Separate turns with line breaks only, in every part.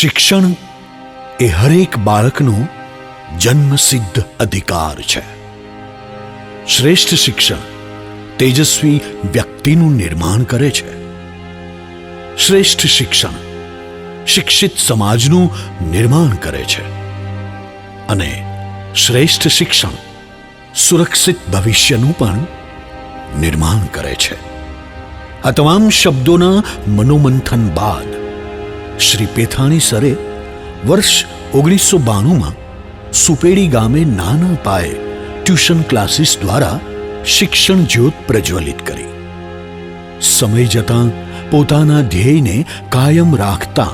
શિક્ષણ એ હરેક બાળકનો જન્મસિદ્ધ અધિકાર છે. શ્રેષ્ઠ શિક્ષણ તેજસ્વી વ્યક્તિનું નિર્માણ કરે છે. શ્રેષ્ઠ શિક્ષણ શિક્ષિત સમાજનું નિર્માણ કરે છે અને શ્રેષ્ઠ શિક્ષણ સુરક્ષિત ભવિષ્યનું પણ નિર્માણ કરે છે. આ તમામ શબ્દોના મનોમંથન બાદ શ્રી પેથાણી સરે વર્ષ 1992માં સુપેડી ગામે નાના પાયે ટ્યુશન ક્લાસીસ દ્વારા શિક્ષણ જ્યોત પ્રજ્વલિત કરી. સમય જતાં પોતાના ધ્યેયને કાયમ રાખતા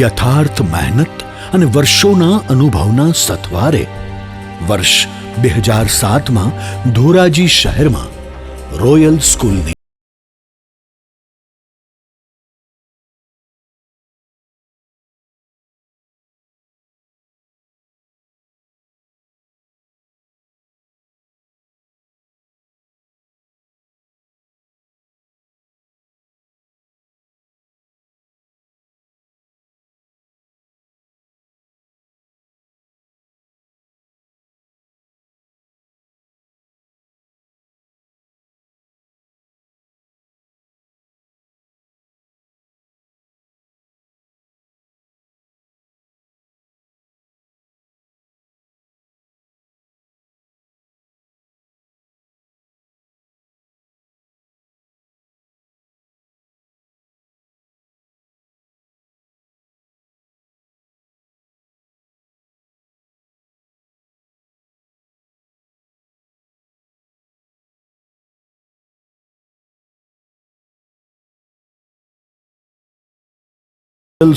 યથાર્થ મહેનત અને વર્ષોના અનુભવના સથવારે વર્ષ 2007માં ધોરાજી શહેરમાં રોયલ સ્કૂલની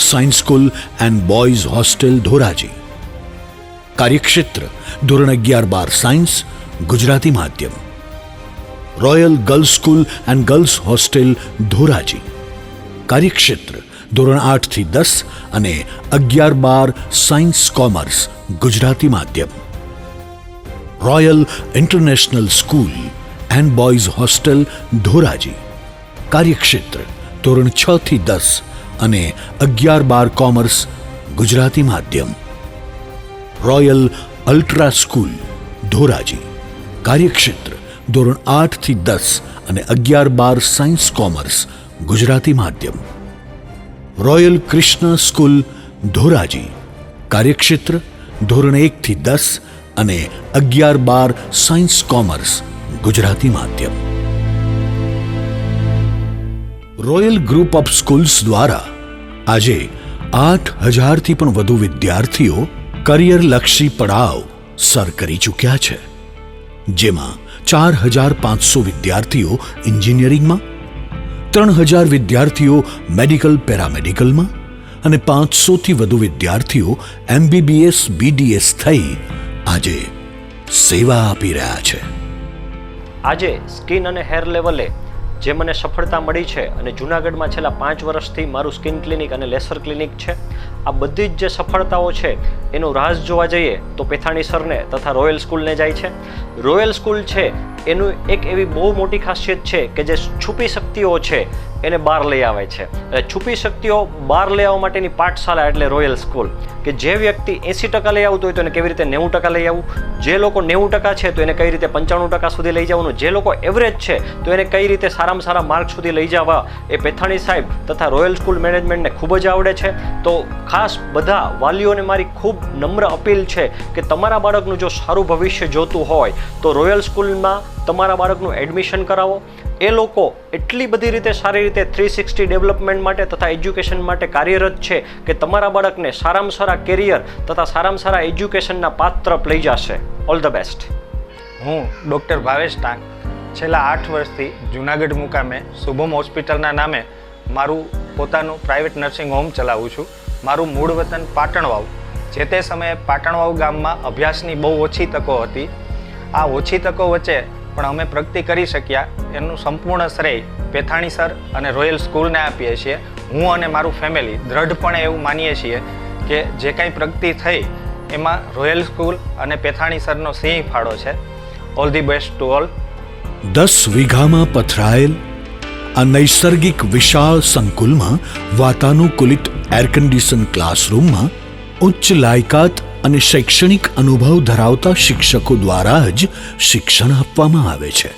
science school and boys hostel Dhoraji. કાર્યક્ષેત્ર ધોરણ 11-12 સાયન્સ ગુજરાતી માધ્યમ. Royal girls school and girls hostel Dhoraji. કાર્યક્ષેત્ર ધોરણ 8-10 અને 11-12 સાયન્સ કોમર્સ ગુજરાતી માધ્યમ. Royal international school and boys hostel Dhoraji. કાર્યક્ષેત્ર ધોરણ 6-10 અને 11-12 કોમર્સ ગુજરાતી માધ્યમ. Royal ultra school Dhoraji. કાર્યક્ષેત્ર ધોરણ 8-10 અને 11-12 સાયન્સ કોમર્સ ગુજરાતી માધ્યમ. Royal Krishna school Dhoraji. કાર્યક્ષેત્ર ધોરણ 1-10 અને 11-12 સાયન્સ કોમર્સ ગુજરાતી માધ્યમ. રોયલ ગ્રુપ ઓફ સ્કૂલ્સ દ્વારા આજે 8,000થી પણ વધુ વિદ્યાર્થીઓ કરિયરલક્ષી પડાવ સર કરી ચૂક્યા છે, જેમાં 4,500 વિદ્યાર્થીઓ એન્જિનિયરિંગમાં, 3,000 વિદ્યાર્થીઓ મેડિકલ પેરામેડિકલમાં અને 500થી વધુ વિદ્યાર્થીઓ MBBS BDS થઈ આજે સેવા આપી રહ્યા છે.
આજે સ્કિન અને હેર લેવલે જે મને સફળતા મળી છે અને જૂનાગઢમાં છેલ્લા 5 વર્ષથી મારું સ્કિન ક્લિનિક અને લેસર ક્લિનિક છે, આ બધી જ જે સફળતાઓ છે એનું રાઝ જોવા જઈએ તો પેથાણી સરને તથા રોયલ સ્કૂલને જાય છે. રોયલ સ્કૂલ છે એનું એક એવી બહુ મોટી ખાસિયત છે કે જે છુપી શક્તિઓ છે એને બહાર લઈ આવે છે. છુપી શક્તિઓ બહાર લઈ આવવા માટેની પાઠશાળા એટલે રોયલ સ્કૂલ, કે જે વ્યક્તિ 80% લઈ આવતું હોય તો એને કેવી રીતે 90% લઈ આવવું, જે લોકો 90% છે તો એને કઈ રીતે 95% સુધી લઈ જવાનું, જે લોકો એવરેજ છે તો એને કઈ રીતે સારામાં સારા માર્ક સુધી લઈ જવા, એ પેથાણી સાહેબ તથા રોયલ સ્કૂલ મેનેજમેન્ટને ખૂબ જ આવડે છે. તો ખાસ બધા વાલીઓને મારી ખૂબ નમ્ર અપીલ છે કે તમારા બાળકનું જો સારું ભવિષ્ય જોતું હોય તો રોયલ સ્કૂલમાં તમારા બાળકનું એડમિશન કરાવો. એ લોકો એટલી બધી રીતે સારી રીતે 360 ડેવલપમેન્ટ માટે તથા એજ્યુકેશન માટે કાર્યરત છે કે તમારા બાળકને સારામાં સારા કેરિયર તથા સારામાં સારા એજ્યુકેશનના પાત્ર લઈ જશે. All the best.
હું ડૉક્ટર ભાવેશ ટાંક છેલ્લા 8 વર્ષથી જૂનાગઢ મુકામે શુભમ હોસ્પિટલના નામે મારું પોતાનું પ્રાઇવેટ નર્સિંગ હોમ ચલાવું છું. મારું મૂળ વતન પાટણવાવ. જે તે સમયે પાટણવાવ ગામમાં અભ્યાસની બહુ ઓછી તકો હતી. આ ઓછી તકો વચ્ચે પણ અમે પ્રગતિ કરી શક્યા એનું સંપૂર્ણ શ્રેય પેથાણી સર અને રોયલ સ્કૂલને આપીએ છીએ. હું અને મારું ફેમિલી દ્રઢપણે એવું માનીએ છીએ કે જે કાંઈ પ્રગતિ થઈ એમાં રોયલ સ્કૂલ અને પેથાણી સરનો સિંહ ફાળો છે. All the best to all.
10 વીઘામાં પથરાયેલ આ નૈસર્ગિક વિશાળ સંકુલમાં વાતાનુકૂલિત એર કન્ડિશન ક્લાસરૂમમાં ઉચ્ચ લાયકાત અને શૈક્ષણિક અનુભવ ધરાવતા શિક્ષકો દ્વારા જ શિક્ષણ આપવામાં આવે છે.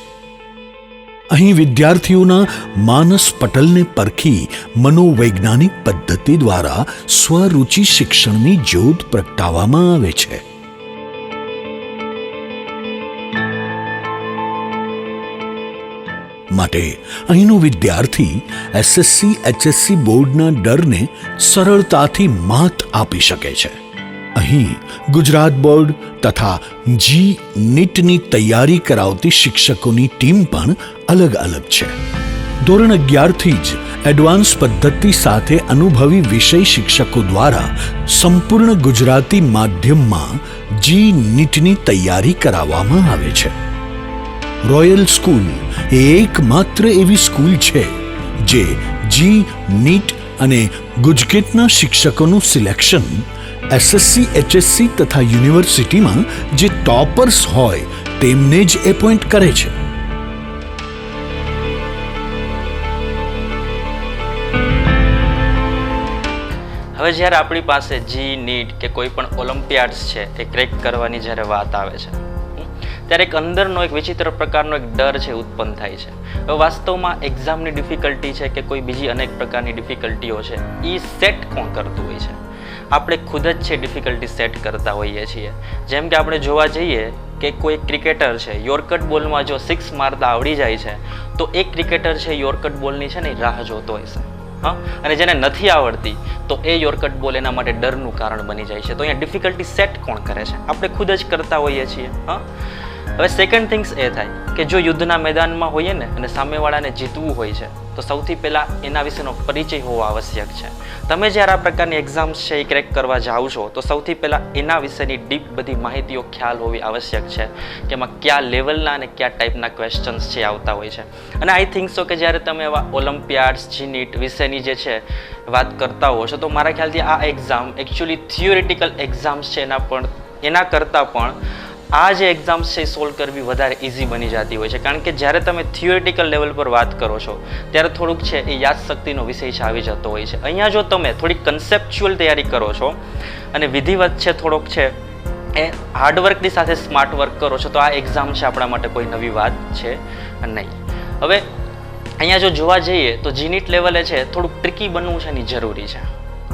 અહીં વિદ્યાર્થીઓના માનસ પટલને પરખી મનોવૈજ્ઞાનિક પદ્ધતિ દ્વારા સ્વરુચિ શિક્ષણની જ્યોત પ્રગટાવવામાં આવે છે. માટે અહીંનો વિદ્યાર્થી એસએસસી એચએસસી બોર્ડના ડરને સરળતાથી માત આપી શકે છે. અહીં ગુજરાત બોર્ડ તથા જી નીટની તૈયારી કરાવતી શિક્ષકોની ટીમ પણ અલગ અલગ છે. ધોરણ 11થી જ એડવાન્સ પદ્ધતિ સાથે અનુભવી વિષય શિક્ષકો દ્વારા સંપૂર્ણ ગુજરાતી માધ્યમમાં જી નીટની તૈયારી કરાવવામાં આવે છે. રોયલ સ્કૂલ એ એકમાત્ર એવી સ્કૂલ છે જે જી નીટ અને ગુજકેટના શિક્ષકોનું સિલેક્શન એસએસસી એચએસસી તથા યુનિવર્સિટીમાં જે ટોપર્સ હોય તેમને જ એપોઇન્ટ કરે છે.
હવે જ્યારે આપણી પાસે જી નીટ કે કોઈ પણ ઓલિમ્પિયાડ્સ છે એ ક્રેક કરવાની જ્યારે વાત આવે છે ત્યારે એક અંદરનો એક વિચિત્ર પ્રકારનો એક ડર છે ઉત્પન્ન થાય છે. હવે વાસ્તવમાં એક્ઝામની ડિફિકલ્ટી છે કે કોઈ બીજી અનેક પ્રકારની ડિફિકલ્ટીઓ છે એ સેટ કોણ કરતું હોય છે? આપણે ખુદ જ છે ડિફિકલ્ટી સેટ કરતા હોઈએ છીએ. જેમ કે આપણે જોવા જઈએ કે કોઈ ક્રિકેટર છે યોર્કર બોલમાં જો 6 મારતા આવડી જાય છે તો એક ક્રિકેટર છે યોર્કર બોલની છે ને રાહ જોતો હોય છે. હા, અને જેને નથી આવડતી તો એ યોર્કર બોલ એના માટે ડરનું કારણ બની જાય છે. તો અહીંયા ડિફિકલ્ટી સેટ કોણ કરે છે? આપણે ખુદ જ કરતા હોઈએ છીએ. હા, હવે સેકન્ડ થિંગ્સ એ થાય કે જો યુદ્ધના મેદાનમાં હોઈએ ને અને સામેવાળાને જીતવું હોય છે તો સૌથી પહેલાં એના વિશેનો પરિચય હોવો આવશ્યક છે. તમે જ્યારે આ પ્રકારની એક્ઝામ્સ છે એ ક્રેક કરવા જાઓ છો તો સૌથી પહેલાં એના વિશેની ડીપ બધી માહિતીઓ ખ્યાલ હોવી આવશ્યક છે કે એમાં કયા લેવલના અને કયા ટાઈપના ક્વેશ્ચન્સ છે આવતા હોય છે. અને આઈ થિંક સો કે જ્યારે તમે એવા ઓલિમ્પિયાડ્સ જી નીટ વિશેની જે છે વાત કરતા હો છો તો મારા ખ્યાલથી આ એક્ઝામ એકચ્યુઅલી થિયોરિટિકલ એક્ઝામ્સ છે એના કરતાં પણ આ જે એક્ઝામ્સ છે એ સોલ્વ કરવી વધારે ઇઝી બની જતી હોય છે. કારણ કે જ્યારે તમે થિયોરિટિકલ લેવલ પર વાત કરો છો ત્યારે થોડુંક છે એ યાદશક્તિનો વિષય છે આવી જતો હોય છે. અહીંયા જો તમે થોડીક કન્સેપ્ચ્યુઅલ તૈયારી કરો છો અને વિધિવત છે થોડોક છે એ હાર્ડવર્કની સાથે સ્માર્ટ વર્ક કરો છો તો આ એક્ઝામ છે આપણા માટે કોઈ નવી વાત છે નહીં. હવે અહીંયા જો જોવા જઈએ તો જીનીટ લેવલે છે થોડુંક ટ્રિકી બનવું છે એની જરૂરી છે.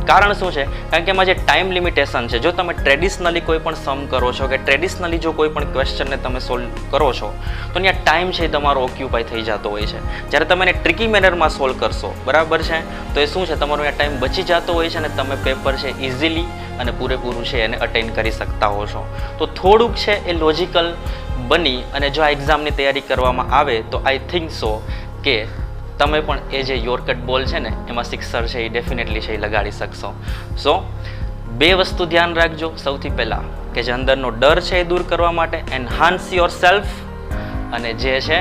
કારણ શું છે? કારણ કે એમાં જે ટાઈમ લિમિટેશન છે, જો તમે ટ્રેડિશનલી કોઈ પણ સમ કરો છો કે ટ્રેડિશનલી જો કોઈ પણ ક્વેશ્ચનને તમે સોલ્વ કરો છો તો ત્યાં ટાઈમ છે તમારો ઓક્યુપાય થઈ જતો હોય છે. જ્યારે તમે એને ટ્રિકી મેનરમાં સોલ્વ કરશો બરાબર છે તો એ શું છે તમારો ત્યાં ટાઈમ બચી જતો હોય છે અને તમે પેપર છે ઇઝીલી અને પૂરેપૂરું છે એને અટેન્ડ કરી શકતા હો છો. તો થોડુંક છે એ લોજિકલ બની અને જો આ એક્ઝામની તૈયારી કરવામાં આવે તો આઈ થિંક સો કે તમે પણ એ જે યોર્કટ બોલ છે ને એમાં સિક્સર છે એ ડેફિનેટલી છે એ લગાડી શકશો. સો બે વસ્તુ ધ્યાન રાખજો. સૌથી પહેલાં કે જે અંદરનો ડર છે એ દૂર કરવા માટે એન્હાન્સ યોર સેલ્ફ, અને જે છે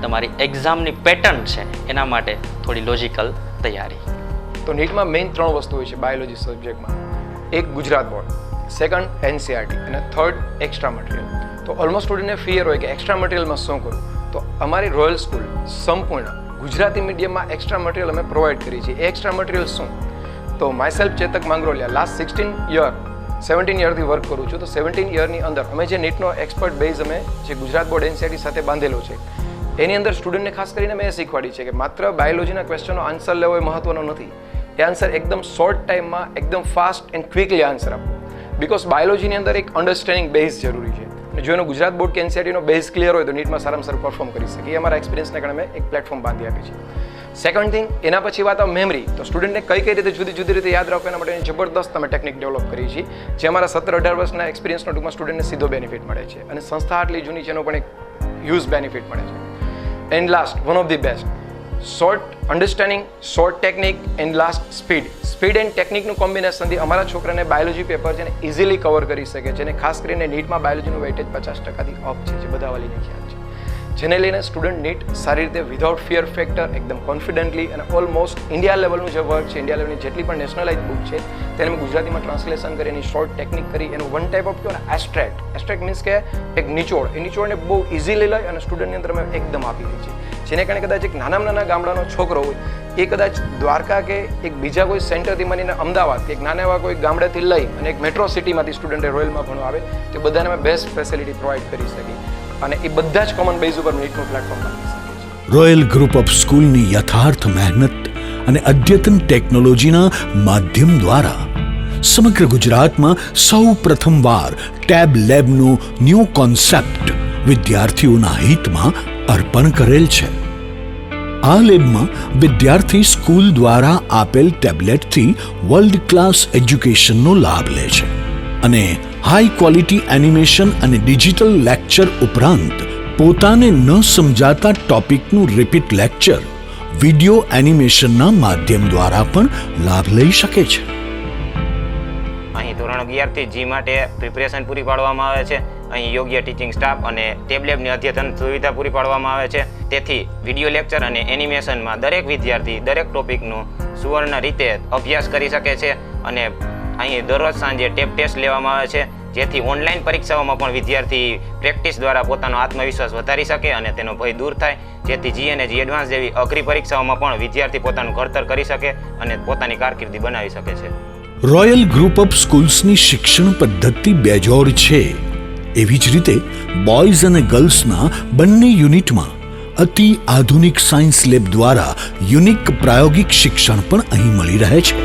તમારી એક્ઝામની પેટર્ન છે એના માટે થોડી લોજિકલ તૈયારી.
તો નીટમાં મેઇન 3 વસ્તુ હોય છે બાયોલોજી સબ્જેક્ટમાં. એક ગુજરાત બોર્ડ, સેકન્ડ એનસીઆરટી અને થર્ડ એક્સ્ટ્રા મટીરિયલ. તો ઓલમોસ્ટ સ્ટુડન્ટને ફિયર હોય કે એક્સ્ટ્રા મટીરિયલમાં શું કરું, તો અમારી રોયલ સ્કૂલ સંપૂર્ણ ગુજરાતી મીડિયમમાં એક્સ્ટ્રા મટીરિયલ અમે પ્રોવાઈડ કરીએ છીએ. એ એક્સ્ટ્રા મટીરિયલ શું? તો માયસેલ્ફ ચેતક માંગરોલિયા લાસ્ટ 17 યરથી વર્ક કરું છું. તો 17 યરની અંદર અમે જે નીટનો એક્સપર્ટ બેઝ અમે જે ગુજરાત બોર્ડ એનસીઆરટી સાથે બાંધેલો છે એની અંદર સ્ટુડન્ટને ખાસ કરીને મેં શીખવાડી છે કે માત્ર બાયોલોજીના ક્વેશ્ચનનો આન્સર લેવો એ મહત્વનો નથી. એ આન્સર એકદમ શોર્ટ ટાઈમમાં એકદમ ફાસ્ટ એન્ડ ક્વિકલી આન્સર આપો. બિકોઝ બાયોલોજીની અંદર એક અન્ડરસ્ટેન્ડિંગ બેઝ જરૂરી છે. જો એનો ગુજરાત બોર્ડ કે એનસીઆરટીનો બેઝ ક્લિયર હોય તો નીટમાં સારામાં સારું પરફોર્મ કરી શકે. એ અમારા એક્સપિરિયન્સને કારણે મેં એક પ્લેટફોર્મ બાંધી આપી છે. સેકન્ડ થિંગ, એના પછી વાત આવે મેમરી. તો સ્ટુડન્ટને કઈ રીતે જુદી રીતે યાદ રાખો એના માટે જબરદસ્ત અમે ટેકનિક ડેવલપ કરી છે જે અમારા 17-18 વર્ષના એક્સપિરિયન્સનો ટૂંકમાં સ્ટુડન્ટને સીધો બેનિફિટ મળે છે અને સંસ્થા આટલી જૂની છે એનો પણ એક હ્યુઝ બેનિફિટ મળે છે. And last one of the best, short understanding, short technique and last speed. Speed and ટેકનિકનું કોમ્બિનેશનથી અમારા છોકરાને બાયોલોજી પેપર છે ને ઇઝીલી કવર કરી શકે છે અને ખાસ કરીને નીટમાં બાયોલોજીનું વેઇટેજ 50%થી અપ છે જે બધા વાલીને ખ્યાલ છે. જેને લઈને સ્ટુડન્ટ નીટ સારી રીતે વિધાઉટ ફિયર ફેક્ટર એકદમ કોન્ફિડન્ટલી અને ઓલમોસ્ટ ઇન્ડિયા લેવલનું જે વર્ક છે, ઇન્ડિયા લેવલની જેટલી પણ નેશનલાઇઝ બુક છે તેને મેં ગુજરાતીમાં ટ્રાન્સલેશન કરી, એની શોર્ટ ટેકનિક કરી, એનું વન ટાઈપ ઓફ કહો ને એસ્ટ્રેક્ટ મીન્સ કે એક નિચોડ, એ નિચોડને બહુ ઇઝીલી લઈ અને સ્ટુડન્ટની અંદર મેં એકદમ આપી રહી છે. જેને કારણે કદાચ એક નાનામાં નાના ગામડાનો છોકરો હોય એ કદાચ દ્વારકા કે એક બીજા કોઈ સેન્ટરથી માનીને અમદાવાદ કે એક નાના એવા કોઈ ગામડેથી લઈ અને એક મેટ્રો સિટીમાંથી સ્ટુડન્ટે રોયલમાં ભણવા આવે તો બધાને મેં બેસ્ટ ફેસિલિટી પ્રોવાઈડ કરી શકી અને એ બધા જ કોમન બેઝ ઉપર નીટનું પ્લેટફોર્મ બનાવી શકે છે.
રોયલ ગ્રુપ ઓફ સ્કૂલની યથાર્થ મહેનત અને અદ્યતન ટેકનોલોજીના માધ્યમ દ્વારા સમગ્ર ગુજરાતમાં સૌ પ્રથમવાર ટેબ લેબનો ન્યૂ કોન્સેપ્ટ વિદ્યાર્થીઓના હિતમાં અર્પણ કરેલ છે. આ લેબમાં વિદ્યાર્થી સ્કૂલ દ્વારા આપેલ ટેબ્લેટથી વર્લ્ડ ક્લાસ એજ્યુકેશનનો લાભ લે છે અને હાઈ ક્વોલિટી એનિમેશન અને ડિજિટલ લેક્ચર ઉપરાંત પોતાને ન સમજાતા ટોપિકનું રિપીટ લેક્ચર વિડિયો એનિમેશનના માધ્યમ દ્વારા પણ લાભ લઈ શકે છે.
અહીં ધોરણ 11 થી જી માટે પ્રિપેરેશન પૂરી પાડવામાં આવે છે. અહીં યોગ્ય ટીચિંગ સ્ટાફ અને ટેબલેટની અદ્યતન સુવિધા પૂરી પાડવામાં આવે છે. તેથી વિડિયો લેક્ચર અને એનિમેશનમાં દરેક વિદ્યાર્થી દરેક ટોપિકનો સુવર્ણ રીતે અભ્યાસ કરી શકે છે અને અહીં દરરોજ સાંજે ટેસ્ટ લેવામાં આવે છે, જેથી ઓનલાઈન પરીક્ષાઓમાં પણ વિદ્યાર્થી પ્રેક્ટિસ દ્વારા પોતાનો આત્મવિશ્વાસ વધારી શકે અને તેનો ભય દૂર થાય, જેથી જી અને જી એડવાન્સ જેવી અઘરી પરીક્ષાઓમાં પણ વિદ્યાર્થી પોતાનું ઘડતર કરી શકે અને પોતાની કારકિર્દી બનાવી શકે છે.
રોયલ ગ્રુપ ઓફ સ્કૂલ્સની શિક્ષણ પદ્ધતિ બેજોડ છે. એવી જ રીતે બોયઝ અને ગર્લ્સના બંને યુનિટમાં અતિ આધુનિક સાયન્સ લેબ દ્વારા યુનિક પ્રાયોગિક શિક્ષણ પણ અહીં મળી રહે છે.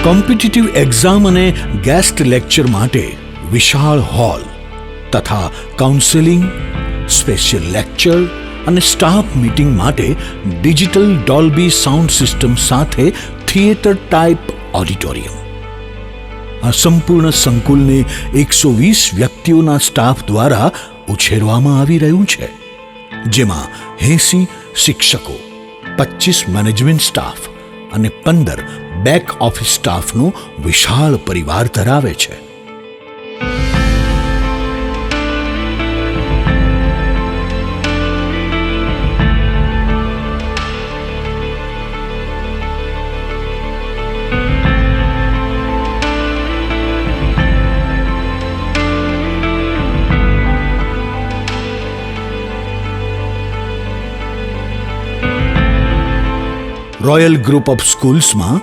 કોમ્પિટિટિવ એક્ઝામ અને ગેસ્ટ લેક્ચર માટે વિશાળ હોલ તથા કાઉન્સેલિંગ, સ્પેશિયલ લેક્ચર અને સ્ટાફ મીટિંગ માટે ડિજિટલ ડોલ્બી સાઉન્ડ સિસ્ટમ સાથે થિયેટર ટાઈપ ઓડિટોરિયમ. આ સંપૂર્ણ સંકુલને 120 વ્યક્તિઓના સ્ટાફ દ્વારા ઉછેરવામાં આવી રહ્યું છે, જેમાં 80 શિક્ષકો, 25 મેનેજમેન્ટ સ્ટાફ અને 15 બેક ઓફિસ સ્ટાફનો વિશાળ પરિવાર ધરાવે છે. રોયલ ગ્રુપ ઓફ સ્કૂલ્સમાં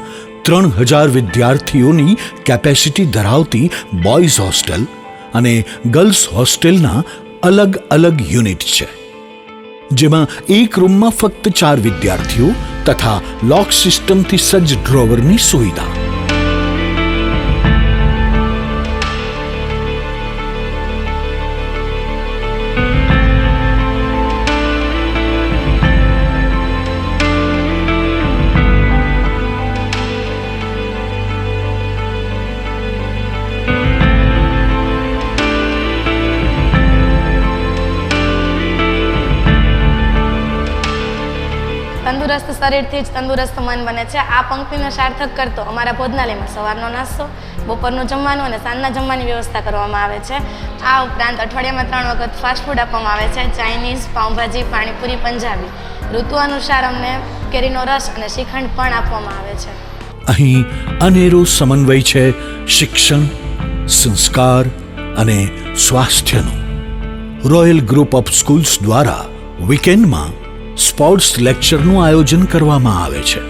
3000 વિદ્યાર્થીઓની કેપેસિટી ધરાવતી બોયઝ હોસ્ટેલ અને ગર્લ્સ હોસ્ટેલના અલગ અલગ યુનિટ છે, જેમાં એક રૂમમાં ફક્ત 4 વિદ્યાર્થીઓ તથા લોક સિસ્ટમથી સજ્જ ડ્રોવરની સુવિધા.
તંદુરસ્ત શરીરથી જ તંદુરસ્ત મન બને છે. આ પંક્તિને સાર્થક કરતો અમારા ભોજનાલયમાં સવારનો નાસ્તો, બપોરનું જમવાનું અને સાંજના જમવાની વ્યવસ્થા કરવામાં આવે છે. આ ઉપરાંત અઠવાડિયામાં 3 વખત ફાસ્ટ ફૂડ આપવામાં આવે છે: ચાઇનીઝ, પાઉંભાજી, પાણીપુરી, પંજાબી. ઋતુ અનુસાર અમને કેરીનો રસ અને શ્રીખંડ પણ આપવામાં આવે છે.
અહીં અનેરો સમન્વય છે શિક્ષણ, સંસ્કાર અને સ્વાસ્થ્યનો. રોયલ ગ્રુપ ઓફ સ્કૂલ્સ દ્વારા વીકેન્ડમાં સ્પોર્ટ્સ લેક્ચરનું આયોજન કરવામાં આવે છે,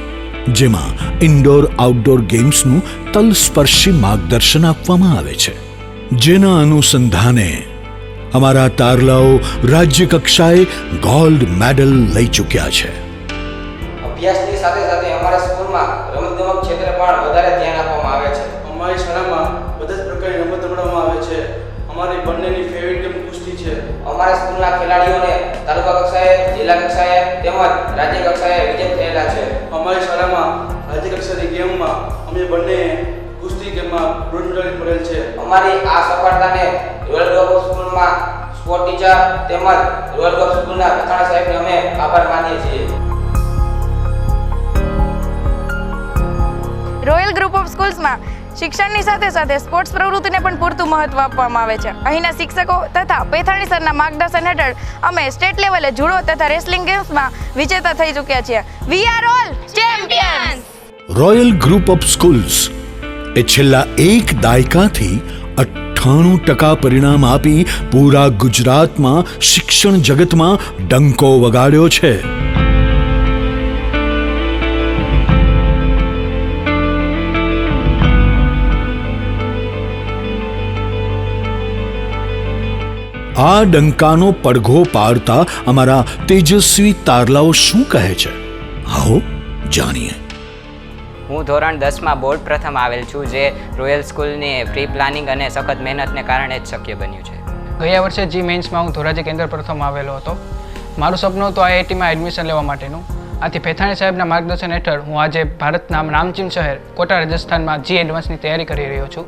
જેમાં ઇન્ડોર આઉટડોર ગેમ્સનું તલસ્પર્શી માર્ગદર્શન આપવામાં આવે છે, જેના અનુસંધાને અમારા તારલાઓ રાજ્ય કક્ષાએ ગોલ્ડ મેડલ લઈ ચૂક્યા છે.
અભ્યાસની સાથે સાથે અમારા સ્કૂલમાં રમતગમત ક્ષેત્રે પણ વધારે ધ્યાન આપવામાં આવે છે.
અમારી શાળામાં બધા જ પ્રકારની રમત રમવામાં આવે છે. અમારી બંનેની ફેવરિટ ગેમ કુસ્તી છે.
અમારા સ્કૂલના ખેલાડીઓને તાલુકા કક્ષાએ, જિલ્લા કક્ષાએ તેમજ રાજ્ય કક્ષાએ વિજેતા થયેલા છે.
અમારી શાળામાં રાજ્ય કક્ષાની ગેમમાં અમે બંને કુસ્તી ગેમમાં બ્રોન્ઝ મેડલ મળેલ છે.
અમારી આ સફળતાને રોયલ ગ્રુપ ઓફ સ્કૂલમાં સ્પોર્ટ ટીચર તેમજ રોયલ ગ્રુપ સ્કૂલના પ્રધાન સાહેબને અમે આભાર માનીએ છીએ.
રોયલ ગ્રુપ ઓફ સ્કૂલ્સમાં શિક્ષણની સાથે સાથે સ્પોર્ટ્સ પ્રવૃત્તિને પણ પૂરતું મહત્વ આપવામાં આવે છે. અહીંના શિક્ષકો તથા પેથાણી સરના માર્ગદર્શન હેઠળ અમે સ્ટેટ લેવલે જુડો તથા રેસલિંગ ગેમ્સમાં વિજેતા થઈ ચૂક્યા છીએ. We are all champions.
Royal group of schools એ છેલ્લા એક દાયકાથી 98% પરિણામ આપી પૂરા ગુજરાતમાં શિક્ષણ જગતમાં ડંકો વગાડ્યો છે. આ ડંકાનો પડઘો પાડતા અમારા તેજસ્વી તારલાઓ શું કહે છે, આવો જાણીએ.
હું ધોરણ 10માં બોર્ડ પ્રથમ આવેલ છું, જે રોયલ સ્કૂલની પ્રી પ્લાનિંગ અને સખત મહેનતને કારણે જ શક્ય બન્યું છે.
ગયા વર્ષે જી મેઇન્સમાં હું ધોરાજી કેન્દ્ર પ્રથમ આવેલો હતો. મારું સપનું હતું આઈઆઈટીમાં એડમિશન લેવા માટેનું. આથી પેથાણી સાહેબના માર્ગદર્શન હેઠળ હું આજે ભારતના નામચીન શહેર કોટા રાજસ્થાનમાં જી એડવાન્સની તૈયારી કરી રહ્યો છું.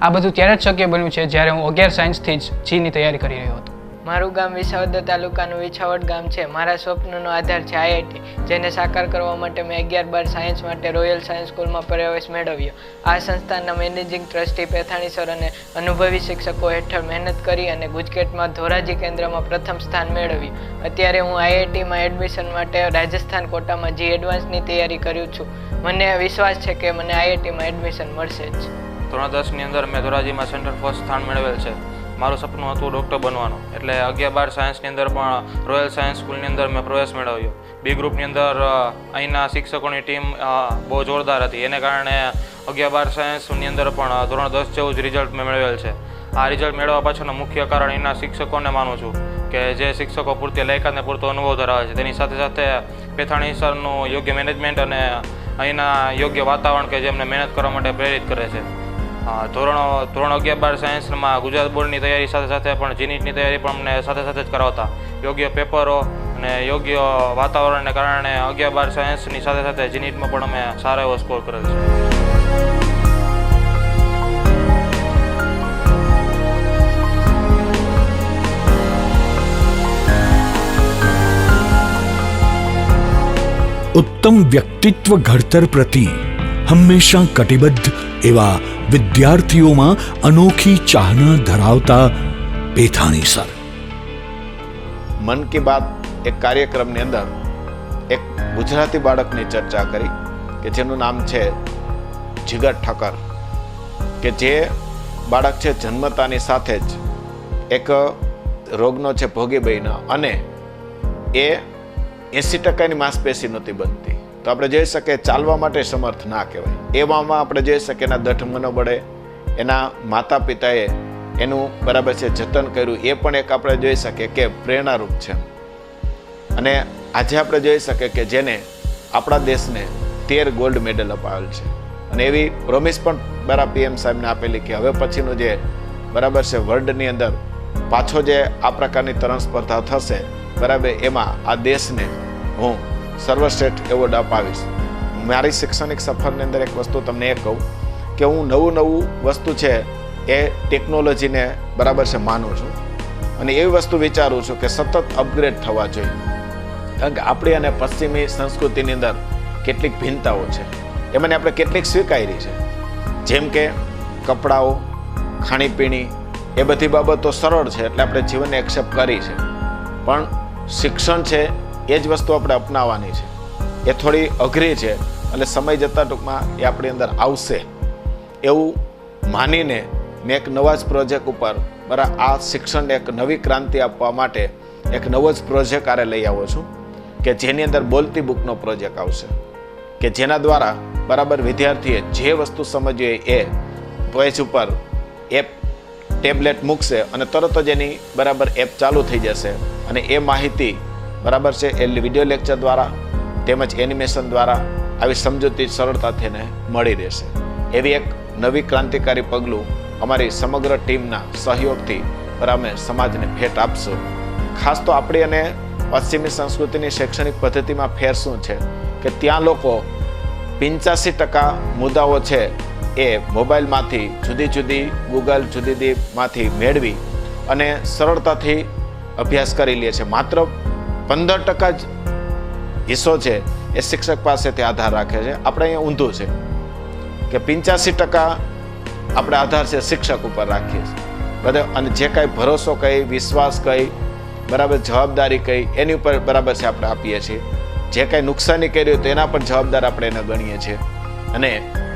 આ બધું ત્યારે જ શક્ય બન્યું છે જ્યારે હું 11 સાયન્સથી જ જીની તૈયારી કરી રહ્યો હતો.
મારું ગામ વિસાવદર તાલુકાનું વિછાવડ ગામ છે. મારા સ્વપ્નનો આધાર છે આઈઆઈટી, જેને સાકાર કરવા માટે મેં 11-12 સાયન્સ માટે રોયલ સાયન્સ સ્કૂલમાં પ્રવેશ મેળવ્યો. આ સંસ્થાના મેનેજિંગ ટ્રસ્ટી પેથાણી સર અને અનુભવી શિક્ષકો હેઠળ મહેનત કરી અને ગુજકેટમાં ધોરાજી કેન્દ્રમાં પ્રથમ સ્થાન મેળવ્યું. અત્યારે હું આઈઆઈટીમાં એડમિશન માટે રાજસ્થાન કોટામાં જી એડવાન્સની તૈયારી કરું છું. મને વિશ્વાસ છે કે મને આઈઆઈટીમાં એડમિશન મળશે જ.
ધોરણ 10ની અંદર મેં ધોરાજીમાં સેન્ટર ફર્સ્ટ સ્થાન મેળવેલ છે. મારું સપનું હતું ડૉક્ટર બનવાનું, એટલે 11-12 સાયન્સની અંદર પણ રોયલ સાયન્સ સ્કૂલની અંદર મેં પ્રવેશ મેળવ્યો. બી ગ્રુપની અંદર અહીંના શિક્ષકોની ટીમ બહુ જોરદાર હતી, એને કારણે 11-12 સાયન્સની અંદર પણ ધોરણ 10 જેવું જ રિઝલ્ટ મેં મેળવેલ છે. આ રિઝલ્ટ મેળવવા પાછળનું મુખ્ય કારણ અહીંના શિક્ષકોને માનું છું, કે જે શિક્ષકો પૂરતી લાયકાત અને પૂરતો અનુભવ ધરાવે છે. તેની સાથે સાથે પેથાણી સરનું યોગ્ય મેનેજમેન્ટ અને અહીંના યોગ્ય વાતાવરણ કે જે એમને મહેનત કરવા માટે પ્રેરિત કરે છે. ધોરણ 11-12 સાયન્સમાં ગુજરાત બોર્ડની તૈયારી સાથે સાથે પણ જીનીટની તૈયારી પણ અમને સાથે સાથે જ કરાવતા. યોગ્ય પેપરો અને યોગ્ય વાતાવરણને કારણે 11-12 સાયન્સની સાથે સાથે જીનીટમાં પણ અમે સારો એવો સ્કોર કરેલ છે.
ઉત્તમ વ્યક્તિત્વ ઘડતર પ્રતિ હંમેશા કટિબદ્ધ એવા વિદ્યાર્થીઓમાં અનોખી ચાહના ધરાવતા પેથાણી સર.
મન કી બાત એક કાર્યક્રમની અંદર એક ગુજરાતી બાળકની ચર્ચા કરી કે જેનું નામ છે જીગર ઠક્કર, કે જે બાળક છે જન્મતાની સાથે જ એક રોગનો છે ભોગી બન્યો અને એ 80%ની માંસપેશી નહોતી બનતી. તો આપણે જોઈ શકીએ ચાલવા માટે સમર્થ ના કહેવાય. એવામાં આપણે જોઈ શકીએ એના દઢ મનોબળે એના માતા પિતાએ એનું બરાબર છે જતન કર્યું, એ પણ એક આપણે જોઈ શકીએ કે પ્રેરણારૂપ છે. અને આજે આપણે જોઈ શકીએ કે જેને આપણા દેશને 13 ગોલ્ડ મેડલ અપાવેલ છે. અને એવી પ્રોમિસ પણ બરાબર પીએમ સાહેબને આપેલી કે હવે પછીનું જે બરાબર છે વર્લ્ડની અંદર પાછો જે આ પ્રકારની તરણ સ્પર્ધા થશે બરાબર, એમાં આ દેશને હું સર્વશ્રેષ્ઠ એવોર્ડ અપાવીશ. મારી શૈક્ષણિક સફરની અંદર એક વસ્તુ તમને એ કહું કે હું નવું વસ્તુ છે એ ટેકનોલોજીને બરાબર છે માનું છું, અને એવી વસ્તુ વિચારું છું કે સતત અપગ્રેડ થવા જોઈએ. કારણ કે આપણી અને પશ્ચિમી સંસ્કૃતિની અંદર કેટલીક ભિન્નતાઓ છે, એમાંની આપણે કેટલીક સ્વીકારી છે. જેમ કે કપડાઓ, ખાણીપીણી, એ બધી બાબતો સરળ છે એટલે આપણે જીવનને એક્સેપ્ટ કરી છે. પણ શિક્ષણ છે એ જ વસ્તુ આપણે અપનાવવાની છે, એ થોડી અઘરી છે, એટલે સમય જતાં ટૂંકમાં એ આપણી અંદર આવશે એવું માનીને મેં એક નવા જ પ્રોજેક્ટ ઉપર બરાબર આ શિક્ષણને એક નવી ક્રાંતિ આપવા માટે એક નવો જ પ્રોજેક્ટ આરે લઈ આવ્યો છું, કે જેની અંદર બોલતી બુકનો પ્રોજેક્ટ આવશે, કે જેના દ્વારા બરાબર વિદ્યાર્થીએ જે વસ્તુ સમજવી એ પેજ ઉપર એપ ટેબ્લેટ મૂકશે અને તરત જ એની બરાબર એપ ચાલુ થઈ જશે, અને એ માહિતી બરાબર છે એ વિડીયો લેક્ચર દ્વારા તેમજ એનિમેશન દ્વારા આવી સમજૂતી સરળતાથી એને મળી રહેશે. એવી એક નવી ક્રાંતિકારી પગલું અમારી સમગ્ર ટીમના સહયોગથી બરાબર સમાજને ભેટ આપશું. ખાસ તો આપણી અને પશ્ચિમી સંસ્કૃતિની શૈક્ષણિક પદ્ધતિમાં ફેર શું છે કે ત્યાં લોકો 85% મુદ્દાઓ છે એ મોબાઈલમાંથી જુદી ગૂગલ જુદીમાંથી મેળવી અને સરળતાથી અભ્યાસ કરી લે છે. માત્ર 15% જ હિસ્સો છે એ શિક્ષક પાસેથી આધાર રાખે છે. આપણે અહીંયા ઊંધું છે કે 85% આપણે આધાર છે શિક્ષક ઉપર રાખીએ છીએ બરાબર, અને જે કાંઈ ભરોસો કહી, વિશ્વાસ કહી, બરાબર, જવાબદારી કહી, એની ઉપર બરાબર છે આપણે આપીએ છીએ. જે કાંઈ નુકસાની કરી હોય તો એના પણ જવાબદાર આપણે એને ગણીએ છીએ, અને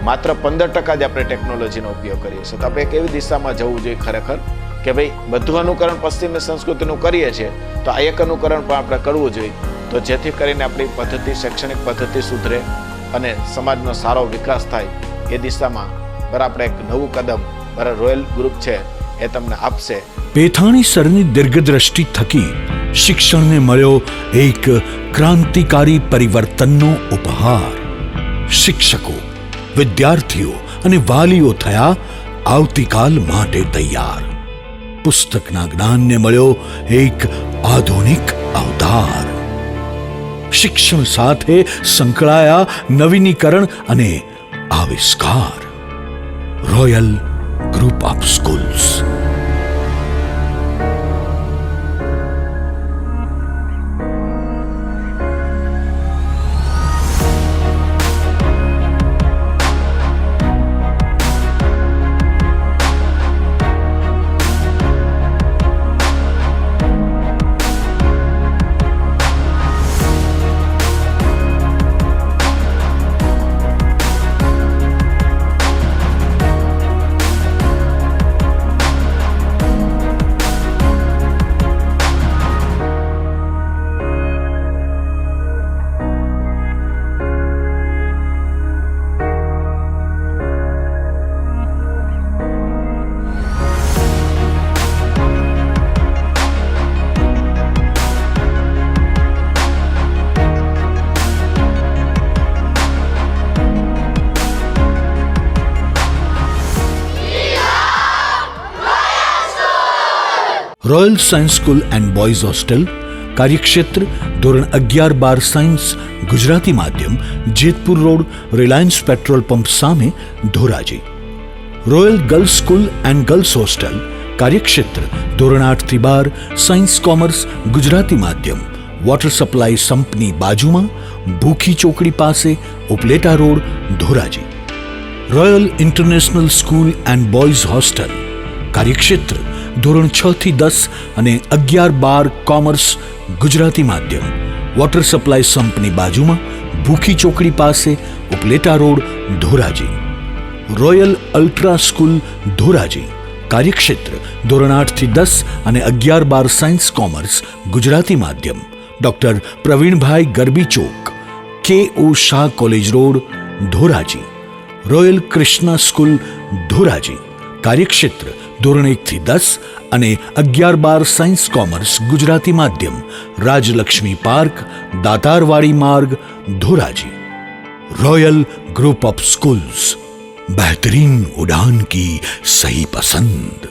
માત્ર 15% જ આપણે ટેકનોલોજીનો ઉપયોગ કરીએ છીએ. તો આપણે એક એવી દિશામાં જવું જોઈએ ખરેખર કે ભાઈ બધું અનુકરણ પશ્ચિમી સંસ્કૃતિનું કરીએ છીએ તો આ એક અનુકરણ પણ આપણે કરવું જોઈએ, તો જેથી કરીને આપણી પદ્ધતિ, શૈક્ષણિક પદ્ધતિ સુધરે અને સમાજનો સારો વિકાસ થાય. એ દિશામાં બરાબર એક નવું કદમ બરાબર રોયલ ગ્રુપ છે એ તમને આપશે.
પેથાણી સરની દીર્ઘદ્રષ્ટિ થકી શિક્ષણને મળ્યો એક ક્રાંતિકારી પરિવર્તનનો ઉપહાર. શિક્ષકો, વિદ્યાર્થીઓ અને વાલીઓ થયા આવતીકાલ માટે તૈયાર. પુસ્તકના જ્ઞાનને મળ્યો એક આધુનિક અવતાર. શિક્ષણ સાથે સંકળાયા નવીનીકરણ અને આવિષ્કાર. Royal group of schools. Royal science school and boys hostel, કાર્યક્ષેત્ર ધોરણ 11-12 સાયન્સ ગુજરાતી માધ્યમ, Jetpur road, Reliance petrol pump સામે, Dhoraji. Royal girls school and girls hostel, કાર્યક્ષેત્ર ધોરણ 8-12 સાયન્સ કોમર્સ ગુજરાતી માધ્યમ, વોટર સપ્લાય સંપની બાજુમાં, ભૂખી ચોકડી પાસે, Upleta road, Dhoraji. Royal international school and boys hostel, કાર્યક્ષેત્ર ધોરણ 6-10 અને 11-12 કોમર્સ ગુજરાતી માધ્યમ, વોટર સપ્લાય સંપની બાજુમાં, ભૂખી ચોકડી પાસે, Upleta road, Dhoraji. Royal ultra school, Dhoraji, કાર્યક્ષેત્ર ધોરણ 8-10 અને 11-12 સાયન્સ કોમર્સ ગુજરાતી માધ્યમ, doctor Pravinbhai Garbi Chowk, K O. Shah college road, Dhoraji. Royal Krishna school, Dhoraji, કાર્યક્ષેત્ર ધોરણ 1-10 અને 11-12 સાયન્સ કોમર્સ ગુજરાતી માધ્યમ, રાજલક્ષ્મી પાર્ક, દાતારવાડી માર્ગ, Dhoraji. Royal group of schools, बेहतरीन उड़ान की सही पसंद.